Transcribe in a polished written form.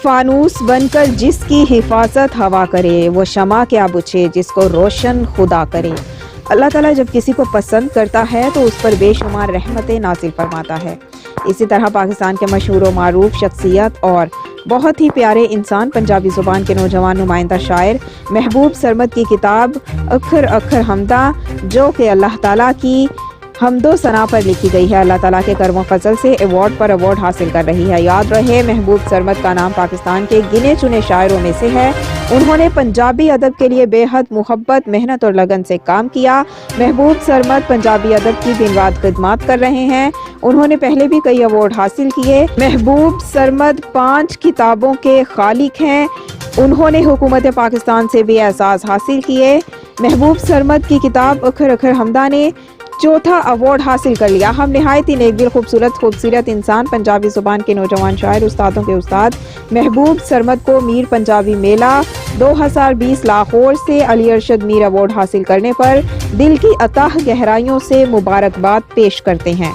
فانوس بن کر جس کی حفاظت ہوا کرے، وہ شمع کیا بجھے جس کو روشن خدا کرے۔ اللہ تعالیٰ جب کسی کو پسند کرتا ہے تو اس پر بے شمار رحمتیں نازل فرماتا ہے۔ اسی طرح پاکستان کے مشہور و معروف شخصیت اور بہت ہی پیارے انسان، پنجابی زبان کے نوجوان نمائندہ شاعر محبوب سرمد کی کتاب اکھر اکھر حمداں، جو کہ اللہ تعالیٰ کی حمد و ثنا پر لکھی گئی ہے، اللہ تعالیٰ کے کرم و فضل سے ایوارڈ پر ایوارڈ حاصل کر رہی ہے۔ یاد رہے، محبوب سرمد کا نام پاکستان کے گنے چنے شاعروں میں سے ہے۔ انہوں نے پنجابی ادب کے لیے بے حد محبت، محنت اور لگن سے کام کیا۔ محبوب سرمد پنجابی ادب کی دن رات خدمات کر رہے ہیں۔ انہوں نے پہلے بھی کئی ایوارڈ حاصل کیے۔ محبوب سرمد 5 کتابوں کے خالق ہیں۔ انہوں نے حکومت پاکستان سے بھی اعزاز حاصل کیے۔ محبوب سرمد کی کتاب اکھر اکھر حمداں نے 4تھا ایوارڈ حاصل کر لیا۔ ہم نہایت ہی نیک دل، خوبصورت انسان، پنجابی زبان کے نوجوان شاعر، استادوں کے استاد محبوب سرمد کو میر پنجابی میلہ 2020 لاہور سے علی ارشد میر ایوارڈ حاصل کرنے پر دل کی اتاہ گہرائیوں سے مبارکباد پیش کرتے ہیں۔